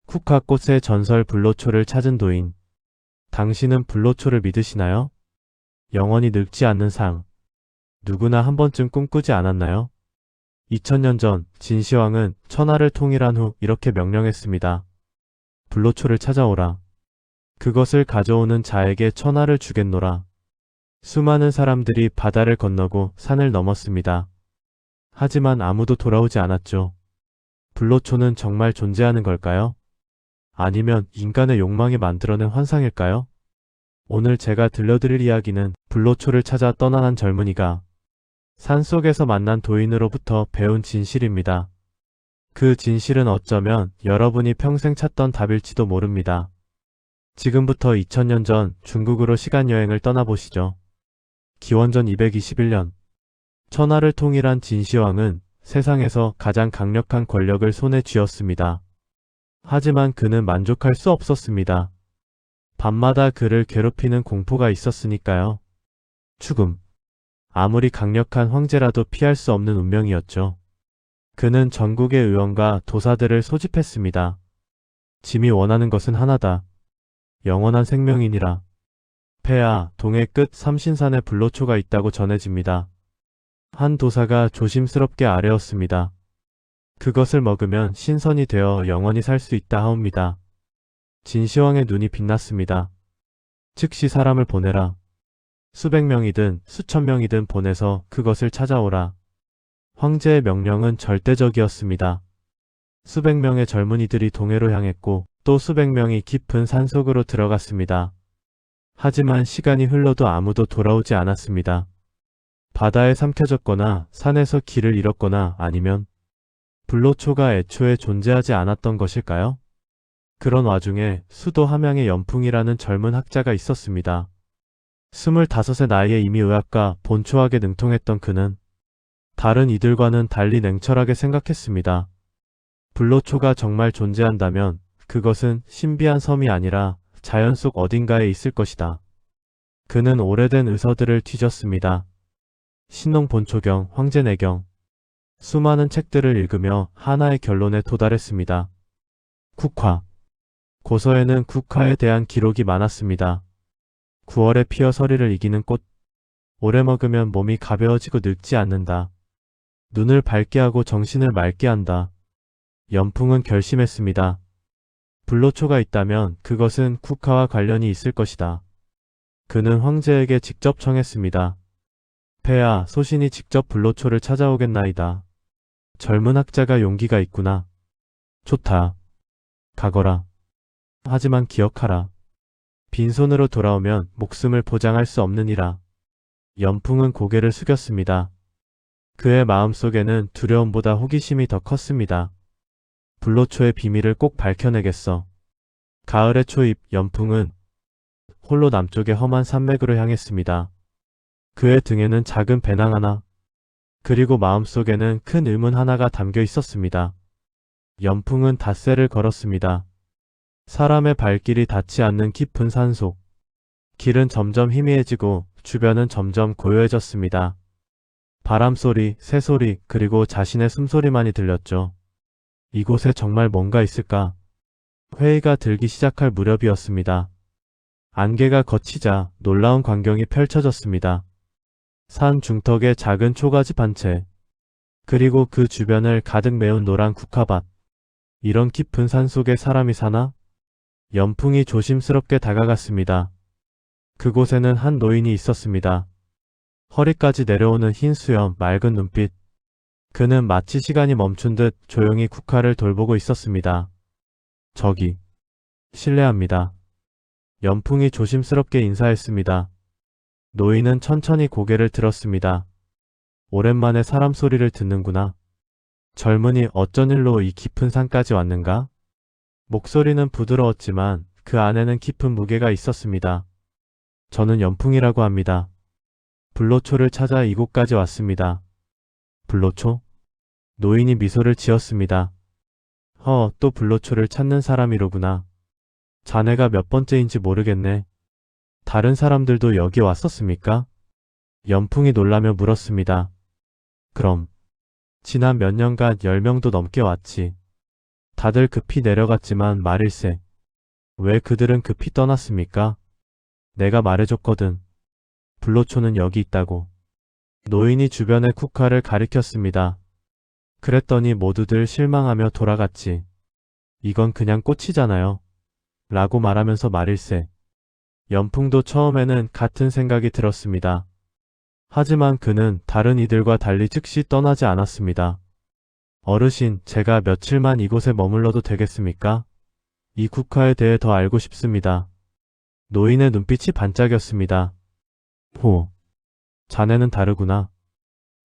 쿠카꽃의 전설 불로초를 찾은 도인. 당신은 불로초를 믿으시나요? 영원히 늙지 않는 상. 누구나 한 번쯤 꿈꾸지 않았나요? 2000년 전 진시황은 천하를 통일한 후 이렇게 명령했습니다. 불로초를 찾아오라. 그것을 가져오는 자에게 천하를 주겠노라. 수많은 사람들이 바다를 건너고 산을 넘었습니다. 하지만 아무도 돌아오지 않았죠. 불로초는 정말 존재하는 걸까요? 아니면 인간의 욕망이 만들어낸 환상일까요? 오늘 제가 들려드릴 이야기는 불로초를 찾아 떠난 한 젊은이가 산속에서 만난 도인으로부터 배운 진실입니다. 그 진실은 어쩌면 여러분이 평생 찾던 답일지도 모릅니다. 지금부터 2000년 전 중국으로 시간여행을 떠나보시죠. 기원전 221년 천하를 통일한 진시황은 세상에서 가장 강력한 권력을 손에 쥐었습니다. 하지만 그는 만족할 수 없었습니다. 밤마다 그를 괴롭히는 공포가 있었으니까요. 죽음. 아무리 강력한 황제라도 피할 수 없는 운명이었죠. 그는 전국의 의원과 도사들을 소집했습니다. 짐이 원하는 것은 하나다. 영원한 생명이니라. 폐하, 동해 끝 삼신산에 불로초가 있다고 전해집니다. 한 도사가 조심스럽게 아뢰었습니다. 그것을 먹으면 신선이 되어 영원히 살 수 있다 하옵니다. 진시황의 눈이 빛났습니다. 즉시 사람을 보내라. 수백 명이든 수천 명이든 보내서 그것을 찾아오라. 황제의 명령은 절대적이었습니다. 수백 명의 젊은이들이 동해로 향했고 또 수백 명이 깊은 산속으로 들어갔습니다. 하지만 시간이 흘러도 아무도 돌아오지 않았습니다. 바다에 삼켜졌거나 산에서 길을 잃었거나 아니면 불로초가 애초에 존재하지 않았던 것일까요? 그런 와중에 수도 함양의 연풍이라는 젊은 학자가 있었습니다. 25의 나이에 이미 의학과 본초학에 능통했던 그는 다른 이들과는 달리 냉철하게 생각했습니다. 불로초가 정말 존재한다면 그것은 신비한 섬이 아니라 자연 속 어딘가에 있을 것이다. 그는 오래된 의서들을 뒤졌습니다. 신농본초경, 황제내경, 수많은 책들을 읽으며 하나의 결론에 도달했습니다. 국화. 고서에는 국화에 대한 기록이 많았습니다. 9월에 피어 서리를 이기는 꽃. 오래 먹으면 몸이 가벼워지고 늙지 않는다. 눈을 밝게 하고 정신을 맑게 한다. 연풍은 결심했습니다. 불로초가 있다면 그것은 국화와 관련이 있을 것이다. 그는 황제에게 직접 청했습니다. 폐하, 소신이 직접 불로초를 찾아오겠나이다. 젊은 학자가 용기가 있구나. 좋다. 가거라. 하지만 기억하라. 빈손으로 돌아오면 목숨을 보장할 수 없느니라. 연풍은 고개를 숙였습니다. 그의 마음속에는 두려움보다 호기심이 더 컸습니다. 불로초의 비밀을 꼭 밝혀내겠어. 가을의 초입, 연풍은 홀로 남쪽의 험한 산맥으로 향했습니다. 그의 등에는 작은 배낭 하나, 그리고 마음속에는 큰 의문 하나가 담겨 있었습니다. 연풍은 닷새를 걸었습니다. 사람의 발길이 닿지 않는 깊은 산속. 길은 점점 희미해지고 주변은 점점 고요해졌습니다. 바람소리, 새소리, 그리고 자신의 숨소리만이 들렸죠. 이곳에 정말 뭔가 있을까? 회의가 들기 시작할 무렵이었습니다. 안개가 걷히자 놀라운 광경이 펼쳐졌습니다. 산 중턱에 작은 초가집 한 채, 그리고 그 주변을 가득 메운 노란 국화밭. 이런 깊은 산 속에 사람이 사나? 연풍이 조심스럽게 다가갔습니다. 그곳에는 한 노인이 있었습니다. 허리까지 내려오는 흰 수염, 맑은 눈빛. 그는 마치 시간이 멈춘 듯 조용히 국화를 돌보고 있었습니다. 저기, 실례합니다. 연풍이 조심스럽게 인사했습니다. 노인은 천천히 고개를 들었습니다. 오랜만에 사람 소리를 듣는구나. 젊은이 어쩐 일로 이 깊은 산까지 왔는가? 목소리는 부드러웠지만 그 안에는 깊은 무게가 있었습니다. 저는 연풍이라고 합니다. 불로초를 찾아 이곳까지 왔습니다. 불로초? 노인이 미소를 지었습니다. 또 불로초를 찾는 사람이로구나. 자네가 몇 번째인지 모르겠네. 다른 사람들도 여기 왔었습니까? 연풍이 놀라며 물었습니다. 그럼 지난 몇 년간 10명도 넘게 왔지. 다들 급히 내려갔지만 말일세. 왜 그들은 급히 떠났습니까? 내가 말해줬거든. 불로초는 여기 있다고. 노인이 주변의 쿠카를 가리켰습니다. 그랬더니 모두들 실망하며 돌아갔지. 이건 그냥 꽃이잖아요. 라고 말하면서 말일세. 연풍도 처음에는 같은 생각이 들었습니다. 하지만 그는 다른 이들과 달리 즉시 떠나지 않았습니다. 어르신, 제가 며칠만 이곳에 머물러도 되겠습니까? 이 국화에 대해 더 알고 싶습니다. 노인의 눈빛이 반짝였습니다. 호, 자네는 다르구나.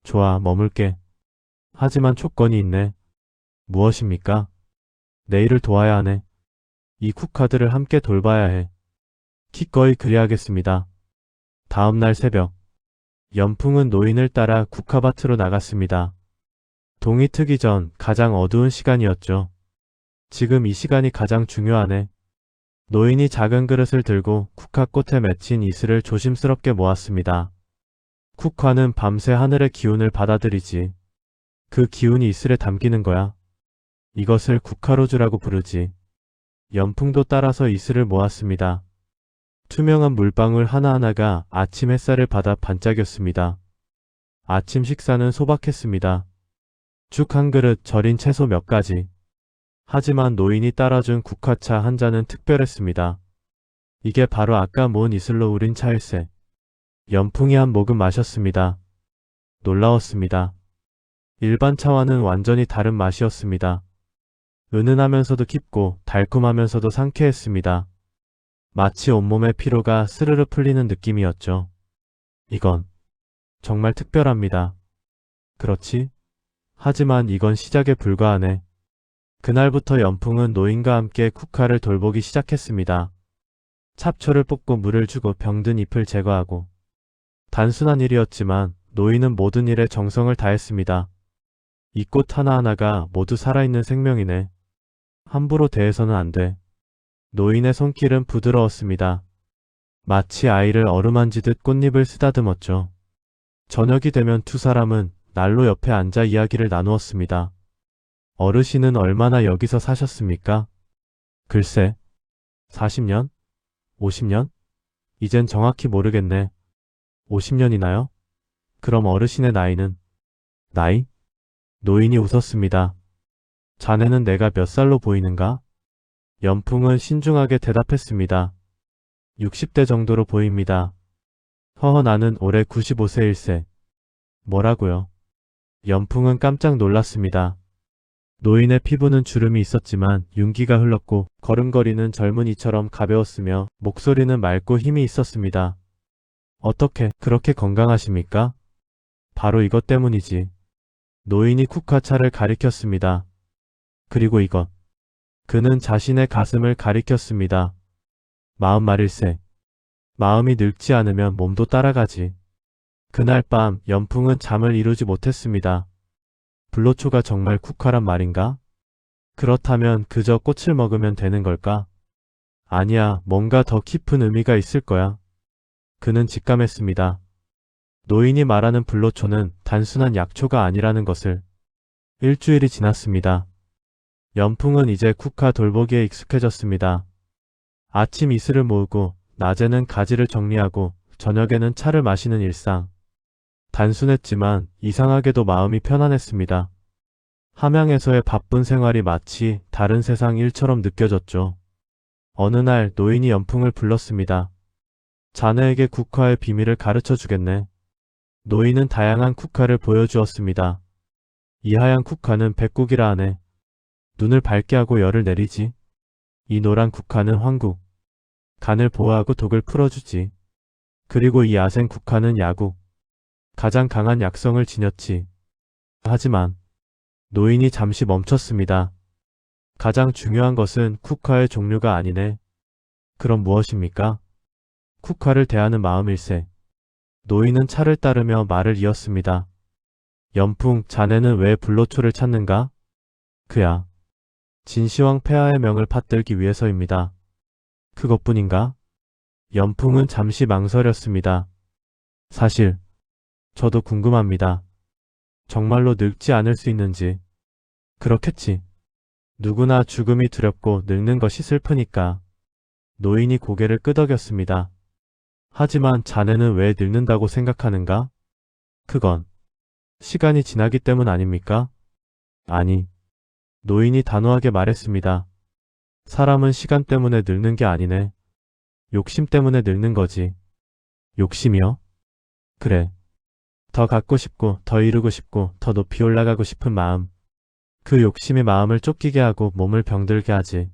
좋아, 머물게. 하지만 조건이 있네. 무엇입니까? 내일을 도와야 하네. 이 국화들을 함께 돌봐야 해. 기꺼이 그리하겠습니다. 다음 날 새벽, 연풍은 노인을 따라 국화밭으로 나갔습니다. 동이 트기 전 가장 어두운 시간이었죠. 지금 이 시간이 가장 중요하네. 노인이 작은 그릇을 들고 국화꽃에 맺힌 이슬을 조심스럽게 모았습니다. 국화는 밤새 하늘의 기운을 받아들이지. 그 기운이 이슬에 담기는 거야. 이것을 국화로주라고 부르지. 연풍도 따라서 이슬을 모았습니다. 투명한 물방울 하나하나가 아침 햇살을 받아 반짝였습니다. 아침 식사는 소박했습니다. 죽 한 그릇, 절인 채소 몇 가지. 하지만 노인이 따라준 국화차 한 잔은 특별했습니다. 이게 바로 아까 모은 이슬로 우린 차일세. 연풍이 한 모금 마셨습니다. 놀라웠습니다. 일반 차와는 완전히 다른 맛이었습니다. 은은하면서도 깊고 달콤하면서도 상쾌했습니다. 마치 온몸의 피로가 스르르 풀리는 느낌이었죠. 이건 정말 특별합니다. 그렇지? 하지만 이건 시작에 불과하네. 그날부터 연풍은 노인과 함께 국화를 돌보기 시작했습니다. 찹초를 뽑고 물을 주고 병든 잎을 제거하고. 단순한 일이었지만 노인은 모든 일에 정성을 다했습니다. 이 꽃 하나하나가 모두 살아있는 생명이네. 함부로 대해서는 안 돼. 노인의 손길은 부드러웠습니다. 마치 아이를 어루만지듯 꽃잎을 쓰다듬었죠. 저녁이 되면 두 사람은 난로 옆에 앉아 이야기를 나누었습니다. 어르신은 얼마나 여기서 사셨습니까? 글쎄, 40년? 50년? 이젠 정확히 모르겠네. 50년이나요? 그럼 어르신의 나이는? 나이? 노인이 웃었습니다. 자네는 내가 몇 살로 보이는가? 연풍은 신중하게 대답했습니다. 60대 정도로 보입니다. 허허, 나는 올해 95세일세. 뭐라고요? 연풍은 깜짝 놀랐습니다. 노인의 피부는 주름이 있었지만 윤기가 흘렀고 걸음걸이는 젊은이처럼 가벼웠으며 목소리는 맑고 힘이 있었습니다. 어떻게 그렇게 건강하십니까? 바로 이것 때문이지. 노인이 국화차를 가리켰습니다. 그리고 이것. 그는 자신의 가슴을 가리켰습니다. 마음 말일세. 마음이 늙지 않으면 몸도 따라가지. 그날 밤 연풍은 잠을 이루지 못했습니다. 불로초가 정말 국화란 말인가? 그렇다면 그저 꽃을 먹으면 되는 걸까? 아니야, 뭔가 더 깊은 의미가 있을 거야. 그는 직감했습니다. 노인이 말하는 불로초는 단순한 약초가 아니라는 것을. 일주일이 지났습니다. 연풍은 이제 국화 돌보기에 익숙해졌습니다. 아침 이슬을 모으고 낮에는 가지를 정리하고 저녁에는 차를 마시는 일상. 단순했지만 이상하게도 마음이 편안했습니다. 함양에서의 바쁜 생활이 마치 다른 세상 일처럼 느껴졌죠. 어느 날 노인이 연풍을 불렀습니다. 자네에게 국화의 비밀을 가르쳐 주겠네. 노인은 다양한 국화를 보여주었습니다. 이 하얀 국화는 백국이라 하네. 눈을 밝게 하고 열을 내리지. 이 노란 국화는 황국. 간을 보호하고 독을 풀어주지. 그리고 이 야생 국화는 야국. 가장 강한 약성을 지녔지. 하지만 노인이 잠시 멈췄습니다. 가장 중요한 것은 국화의 종류가 아니네. 그럼 무엇입니까? 국화를 대하는 마음일세. 노인은 차를 따르며 말을 이었습니다. 연풍, 자네는 왜 불로초를 찾는가? 그야. 진시황 폐하의 명을 받들기 위해서입니다. 그것뿐인가? 연풍은 잠시 망설였습니다. 사실 저도 궁금합니다. 정말로 늙지 않을 수 있는지. 그렇겠지. 누구나 죽음이 두렵고 늙는 것이 슬프니까. 노인이 고개를 끄덕였습니다. 하지만 자네는 왜 늙는다고 생각하는가? 그건 시간이 지나기 때문 아닙니까? 아니, 노인이 단호하게 말했습니다. 사람은 시간 때문에 늙는 게 아니네. 욕심 때문에 늙는 거지. 욕심이요? 그래. 더 갖고 싶고, 더 이루고 싶고, 더 높이 올라가고 싶은 마음. 그 욕심이 마음을 쫓기게 하고 몸을 병들게 하지.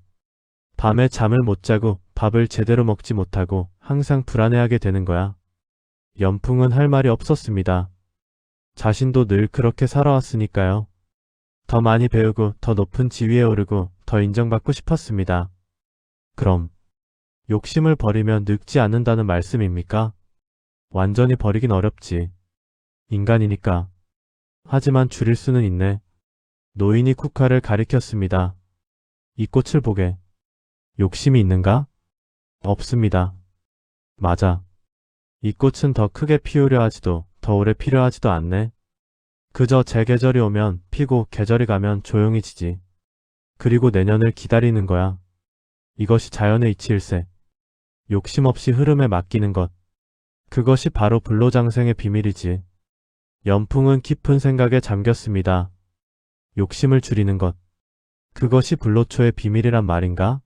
밤에 잠을 못 자고 밥을 제대로 먹지 못하고 항상 불안해하게 되는 거야. 연풍은 할 말이 없었습니다. 자신도 늘 그렇게 살아왔으니까요. 더 많이 배우고 더 높은 지위에 오르고 더 인정받고 싶었습니다. 그럼 욕심을 버리면 늙지 않는다는 말씀입니까? 완전히 버리긴 어렵지. 인간이니까. 하지만 줄일 수는 있네. 노인이 쿠카를 가리켰습니다. 이 꽃을 보게. 욕심이 있는가? 없습니다. 맞아. 이 꽃은 더 크게 피우려 하지도 더 오래 필요하지도 않네. 그저 제 계절이 오면 피고 계절이 가면 조용히 지지. 그리고 내년을 기다리는 거야. 이것이 자연의 이치일세. 욕심 없이 흐름에 맡기는 것. 그것이 바로 불로장생의 비밀이지. 연풍은 깊은 생각에 잠겼습니다. 욕심을 줄이는 것. 그것이 불로초의 비밀이란 말인가?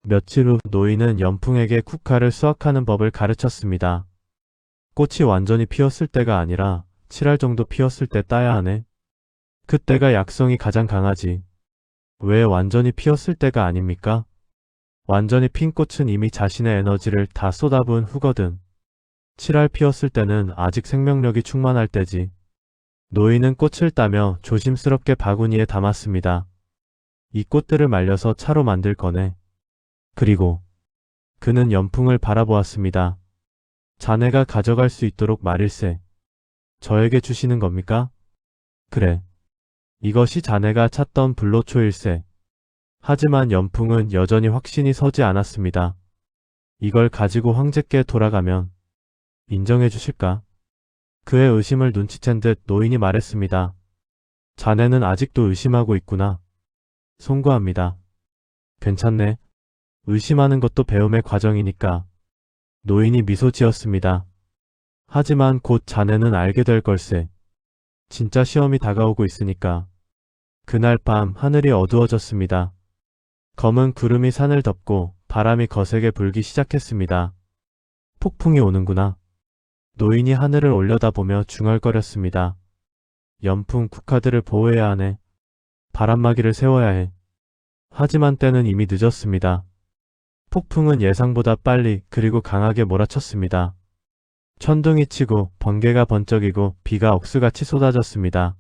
며칠 후 노인은 연풍에게 쿠카를 수확하는 법을 가르쳤습니다. 꽃이 완전히 피었을 때가 아니라 7알 정도 피었을 때 따야 하네. 그때가 약성이 가장 강하지. 왜 완전히 피었을 때가 아닙니까? 완전히 핀 꽃은 이미 자신의 에너지를 다 쏟아부은 후거든. 7알 피었을 때는 아직 생명력이 충만할 때지. 노인은 꽃을 따며 조심스럽게 바구니에 담았습니다. 이 꽃들을 말려서 차로 만들 거네. 그리고 그는 연풍을 바라보았습니다. 자네가 가져갈 수 있도록 말일세. 저에게 주시는 겁니까? 그래. 이것이 자네가 찾던 불로초일세. 하지만 연풍은 여전히 확신이 서지 않았습니다. 이걸 가지고 황제께 돌아가면 인정해 주실까? 그의 의심을 눈치챈 듯 노인이 말했습니다. 자네는 아직도 의심하고 있구나. 송구합니다. 괜찮네. 의심하는 것도 배움의 과정이니까. 노인이 미소 지었습니다. 하지만 곧 자네는 알게 될 걸세. 진짜 시험이 다가오고 있으니까. 그날 밤 하늘이 어두워졌습니다. 검은 구름이 산을 덮고 바람이 거세게 불기 시작했습니다. 폭풍이 오는구나. 노인이 하늘을 올려다보며 중얼거렸습니다. 연풍 국화들을 보호해야 하네. 바람막이를 세워야 해. 하지만 때는 이미 늦었습니다. 폭풍은 예상보다 빨리 그리고 강하게 몰아쳤습니다. 천둥이 치고 번개가 번쩍이고 비가 억수같이 쏟아졌습니다.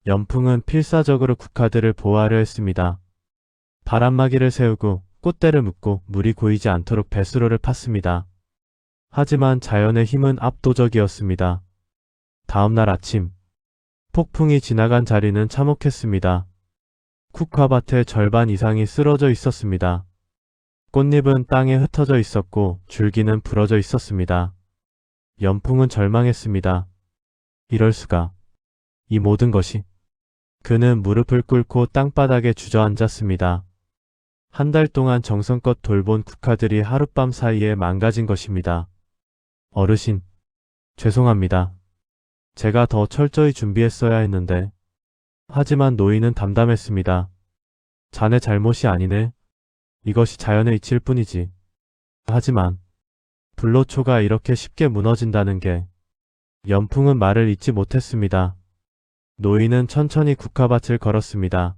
연풍은 필사적으로 국화들을 보호하려 했습니다. 바람막이를 세우고 꽃대를 묶고 물이 고이지 않도록 배수로를 팠습니다. 하지만 자연의 힘은 압도적이었습니다. 다음날 아침, 폭풍이 지나간 자리는 참혹했습니다. 국화밭의 절반 이상이 쓰러져 있었습니다. 꽃잎은 땅에 흩어져 있었고 줄기는 부러져 있었습니다. 연풍은 절망했습니다. 이럴 수가. 이 모든 것이. 그는 무릎을 꿇고 땅바닥에 주저앉았습니다. 한 달 동안 정성껏 돌본 국화들이 하룻밤 사이에 망가진 것입니다. 어르신, 죄송합니다. 제가 더 철저히 준비했어야 했는데. 하지만 노인은 담담했습니다. 자네 잘못이 아니네. 이것이 자연의 이치일 뿐이지. 하지만 불로초가 이렇게 쉽게 무너진다는 게. 연풍은 말을 잇지 못했습니다. 노인은 천천히 국화밭을 걸었습니다.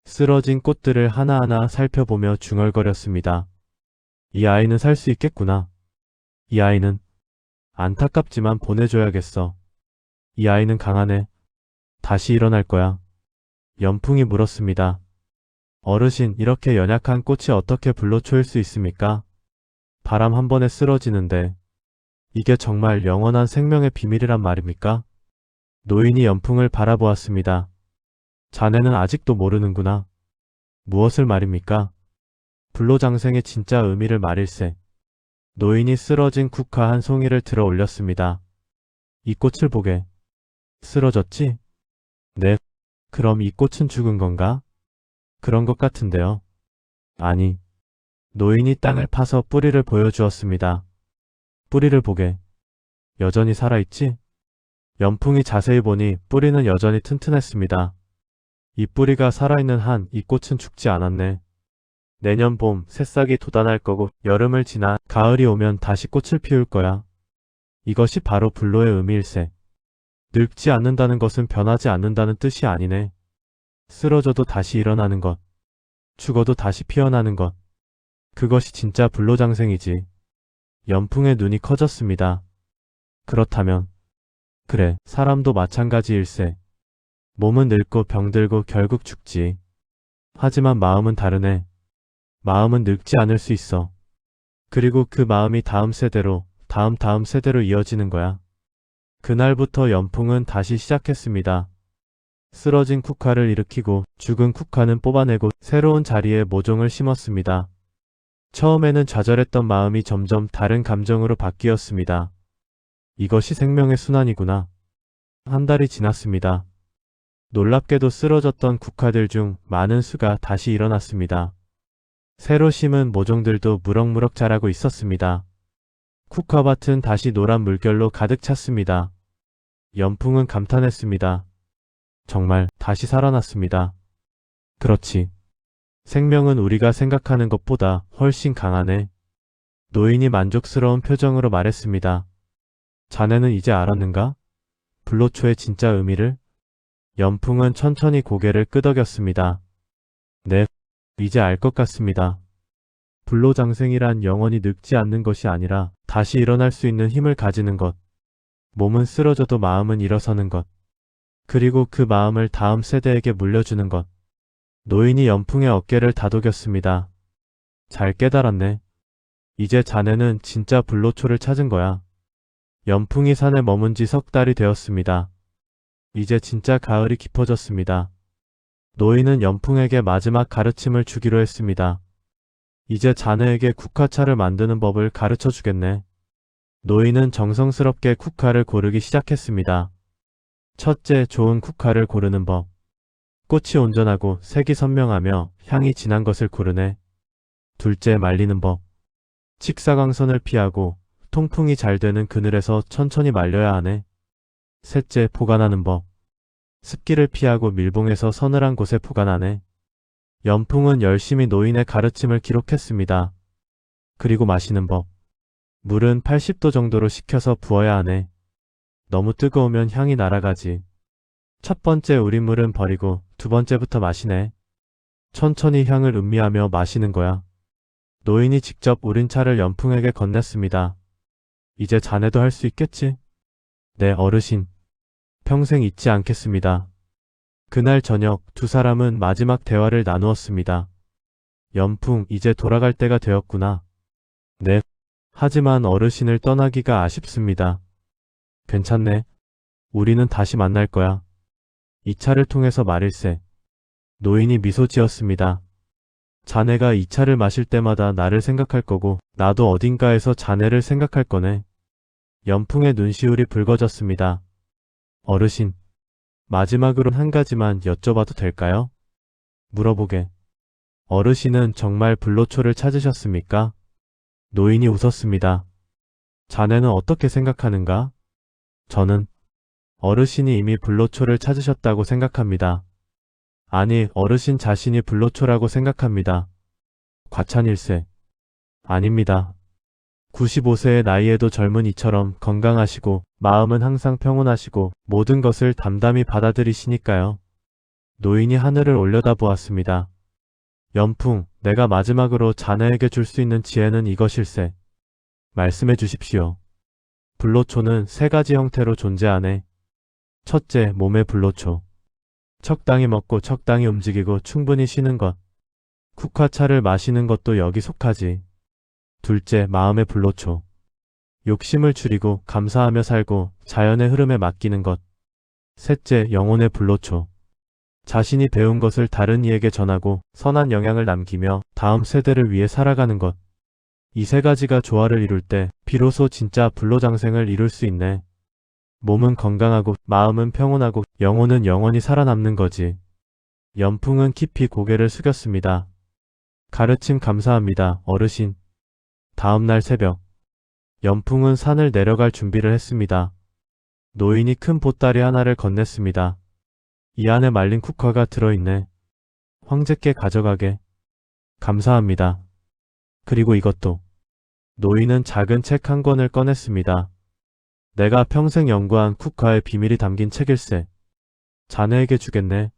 쓰러진 꽃들을 하나하나 살펴보며 중얼거렸습니다. 이 아이는 살 수 있겠구나. 이 아이는 안타깝지만 보내줘야겠어. 이 아이는 강하네. 다시 일어날 거야. 연풍이 물었습니다. 어르신, 이렇게 연약한 꽃이 어떻게 불로초일 수 있습니까? 바람 한 번에 쓰러지는데 이게 정말 영원한 생명의 비밀이란 말입니까? 노인이 연풍을 바라보았습니다. 자네는 아직도 모르는구나. 무엇을 말입니까? 불로장생의 진짜 의미를 말일세. 노인이 쓰러진 국화 한 송이를 들어 올렸습니다. 이 꽃을 보게. 쓰러졌지? 네. 그럼 이 꽃은 죽은 건가? 그런 것 같은데요. 아니, 노인이 땅을 파서 뿌리를 보여주었습니다. 뿌리를 보게. 여전히 살아있지? 연풍이 자세히 보니 뿌리는 여전히 튼튼했습니다. 이 뿌리가 살아있는 한 이 꽃은 죽지 않았네. 내년 봄 새싹이 돋아날 거고 여름을 지나 가을이 오면 다시 꽃을 피울 거야. 이것이 바로 불로의 의미일세. 늙지 않는다는 것은 변하지 않는다는 뜻이 아니네. 쓰러져도 다시 일어나는 것. 죽어도 다시 피어나는 것. 그것이 진짜 불로장생이지. 연풍의 눈이 커졌습니다. 그렇다면 그래, 사람도 마찬가지일세. 몸은 늙고 병들고 결국 죽지. 하지만 마음은 다르네. 마음은 늙지 않을 수 있어. 그리고 그 마음이 다음 세대로, 다음 세대로 이어지는 거야. 그날부터 연풍은 다시 시작했습니다. 쓰러진 쿠카를 일으키고 죽은 쿠카는 뽑아내고 새로운 자리에 모종을 심었습니다. 처음에는 좌절했던 마음이 점점 다른 감정으로 바뀌었습니다. 이것이 생명의 순환이구나. 한 달이 지났습니다. 놀랍게도 쓰러졌던 국화들 중 많은 수가 다시 일어났습니다. 새로 심은 모종들도 무럭무럭 자라고 있었습니다. 쿠카밭은 다시 노란 물결로 가득 찼습니다. 연풍은 감탄했습니다. 정말 다시 살아났습니다. 그렇지. 생명은 우리가 생각하는 것보다 훨씬 강하네. 노인이 만족스러운 표정으로 말했습니다. 자네는 이제 알았는가? 불로초의 진짜 의미를? 연풍은 천천히 고개를 끄덕였습니다. 네, 이제 알 것 같습니다. 불로장생이란 영원히 늙지 않는 것이 아니라 다시 일어날 수 있는 힘을 가지는 것. 몸은 쓰러져도 마음은 일어서는 것. 그리고 그 마음을 다음 세대에게 물려주는 것. 노인이 연풍의 어깨를 다독였습니다. 잘 깨달았네. 이제 자네는 진짜 불로초를 찾은 거야. 연풍이 산에 머문 지 석 달이 되었습니다. 이제 진짜 가을이 깊어졌습니다. 노인은 연풍에게 마지막 가르침을 주기로 했습니다. 이제 자네에게 국화차를 만드는 법을 가르쳐 주겠네. 노인은 정성스럽게 국화를 고르기 시작했습니다. 첫째, 좋은 국화를 고르는 법. 꽃이 온전하고 색이 선명하며 향이 진한 것을 고르네. 둘째, 말리는 법. 직사광선을 피하고 통풍이 잘 되는 그늘에서 천천히 말려야 하네. 셋째, 보관하는 법. 습기를 피하고 밀봉해서 서늘한 곳에 보관하네. 연풍은 열심히 노인의 가르침을 기록했습니다. 그리고 마시는 법. 물은 80도 정도로 식혀서 부어야 하네. 너무 뜨거우면 향이 날아가지. 첫 번째 우린 물은 버리고 두 번째부터 마시네. 천천히 향을 음미하며 마시는 거야. 노인이 직접 우린 차를 연풍에게 건넸습니다. 이제 자네도 할 수 있겠지? 네, 어르신. 평생 잊지 않겠습니다. 그날 저녁 두 사람은 마지막 대화를 나누었습니다. 연풍, 이제 돌아갈 때가 되었구나. 네. 하지만 어르신을 떠나기가 아쉽습니다. 괜찮네. 우리는 다시 만날 거야. 이 차를 통해서 말일세. 노인이 미소 지었습니다. 자네가 이 차를 마실 때마다 나를 생각할 거고 나도 어딘가에서 자네를 생각할 거네. 연풍의 눈시울이 붉어졌습니다. 어르신, 마지막으로 한 가지만 여쭤봐도 될까요? 물어보게. 어르신은 정말 불로초를 찾으셨습니까? 노인이 웃었습니다. 자네는 어떻게 생각하는가? 저는 어르신이 이미 불로초를 찾으셨다고 생각합니다. 아니, 어르신 자신이 불로초라고 생각합니다. 과찬일세. 아닙니다. 95세의 나이에도 젊은이처럼 건강하시고 마음은 항상 평온하시고 모든 것을 담담히 받아들이시니까요. 노인이 하늘을 올려다보았습니다. 연풍, 내가 마지막으로 자네에게 줄 수 있는 지혜는 이것일세. 말씀해 주십시오. 불로초는 세 가지 형태로 존재하네. 첫째, 몸의 불로초. 적당히 먹고 적당히 움직이고 충분히 쉬는 것. 국화차를 마시는 것도 여기 속하지. 둘째, 마음의 불로초. 욕심을 줄이고 감사하며 살고 자연의 흐름에 맡기는 것. 셋째, 영혼의 불로초. 자신이 배운 것을 다른 이에게 전하고 선한 영향을 남기며 다음 세대를 위해 살아가는 것. 이 세 가지가 조화를 이룰 때 비로소 진짜 불로장생을 이룰 수 있네. 몸은 건강하고 마음은 평온하고 영혼은 영원히 살아남는 거지. 연풍은 깊이 고개를 숙였습니다. 가르침 감사합니다, 어르신. 다음날 새벽, 연풍은 산을 내려갈 준비를 했습니다. 노인이 큰 보따리 하나를 건넸습니다. 이 안에 말린 국화가 들어있네. 황제께 가져가게. 감사합니다. 그리고 이것도. 노인은 작은 책 한 권을 꺼냈습니다. 내가 평생 연구한 국화의 비밀이 담긴 책일세. 자네에게 주겠네.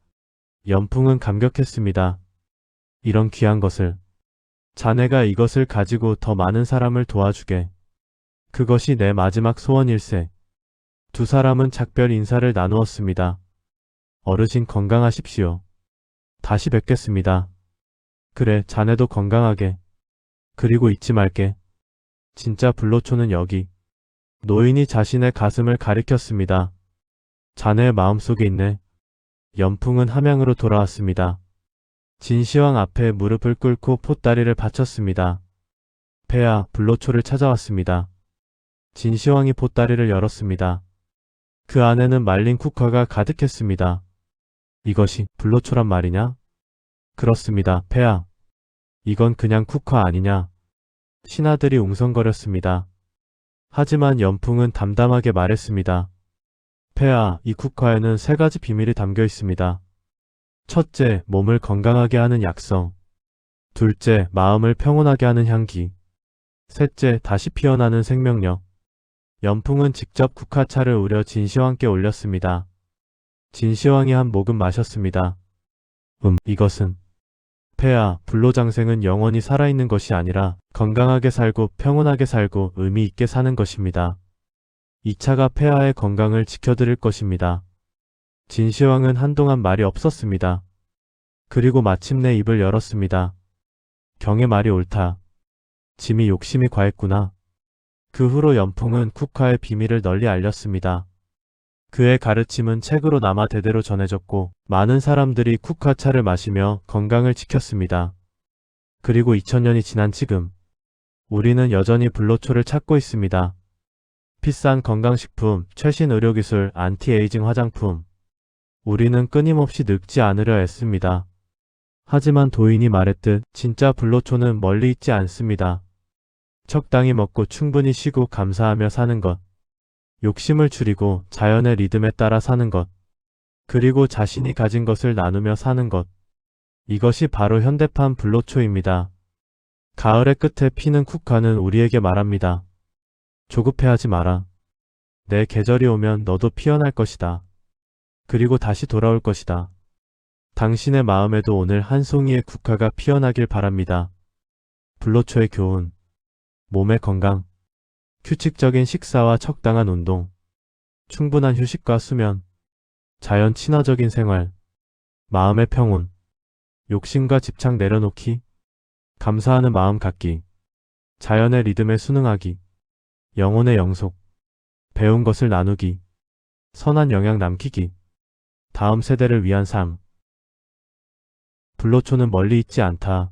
연풍은 감격했습니다. 이런 귀한 것을. 자네가 이것을 가지고 더 많은 사람을 도와주게. 그것이 내 마지막 소원일세. 두 사람은 작별 인사를 나누었습니다. 어르신 건강하십시오. 다시 뵙겠습니다. 그래, 자네도 건강하게. 그리고 잊지 말게. 진짜 불로초는 여기. 노인이 자신의 가슴을 가리켰습니다. 자네의 마음속에 있네. 연풍은 함양으로 돌아왔습니다. 진시황 앞에 무릎을 꿇고 포다리를 바쳤습니다. 폐하, 불로초를 찾아왔습니다. 진시황이 보따리를 열었습니다. 그 안에는 말린 국화가 가득했습니다. 이것이 불로초란 말이냐? 그렇습니다, 폐하. 이건 그냥 국화 아니냐? 신하들이 웅성거렸습니다. 하지만 연풍은 담담하게 말했습니다. 폐하, 이 국화에는 3가지 비밀이 담겨 있습니다. 첫째, 몸을 건강하게 하는 약성. 둘째, 마음을 평온하게 하는 향기. 셋째, 다시 피어나는 생명력. 연풍은 직접 국화차를 우려 진시황께 올렸습니다. 진시황이 한 모금 마셨습니다. 이것은. 폐하, 불로장생은 영원히 살아있는 것이 아니라 건강하게 살고 평온하게 살고 의미 있게 사는 것입니다. 이 차가 폐하의 건강을 지켜드릴 것입니다. 진시황은 한동안 말이 없었습니다. 그리고 마침내 입을 열었습니다. 경의 말이 옳다. 짐이 욕심이 과했구나. 그 후로 연풍은 국화의 비밀을 널리 알렸습니다. 그의 가르침은 책으로 남아 대대로 전해졌고 많은 사람들이 국화차를 마시며 건강을 지켰습니다. 그리고 2000년이 지난 지금 우리는 여전히 불로초를 찾고 있습니다. 비싼 건강식품, 최신 의료기술, 안티에이징 화장품. 우리는 끊임없이 늙지 않으려 애씁니다. 하지만 도인이 말했듯 진짜 불로초는 멀리 있지 않습니다. 적당히 먹고 충분히 쉬고 감사하며 사는 것. 욕심을 줄이고 자연의 리듬에 따라 사는 것. 그리고 자신이 가진 것을 나누며 사는 것. 이것이 바로 현대판 불로초입니다. 가을의 끝에 피는 국화는 우리에게 말합니다. 조급해하지 마라. 내 계절이 오면 너도 피어날 것이다. 그리고 다시 돌아올 것이다. 당신의 마음에도 오늘 한 송이의 국화가 피어나길 바랍니다. 불로초의 교훈. 몸의 건강, 규칙적인 식사와 적당한 운동, 충분한 휴식과 수면, 자연 친화적인 생활, 마음의 평온, 욕심과 집착 내려놓기, 감사하는 마음 갖기, 자연의 리듬에 순응하기, 영혼의 영속, 배운 것을 나누기, 선한 영향 남기기, 다음 세대를 위한 삶. 불로초는 멀리 있지 않다.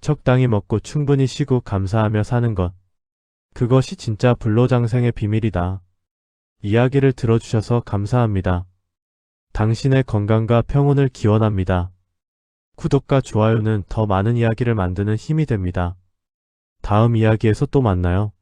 적당히 먹고 충분히 쉬고 감사하며 사는 것. 그것이 진짜 불로장생의 비밀이다. 이야기를 들어주셔서 감사합니다. 당신의 건강과 평온을 기원합니다. 구독과 좋아요는 더 많은 이야기를 만드는 힘이 됩니다. 다음 이야기에서 또 만나요.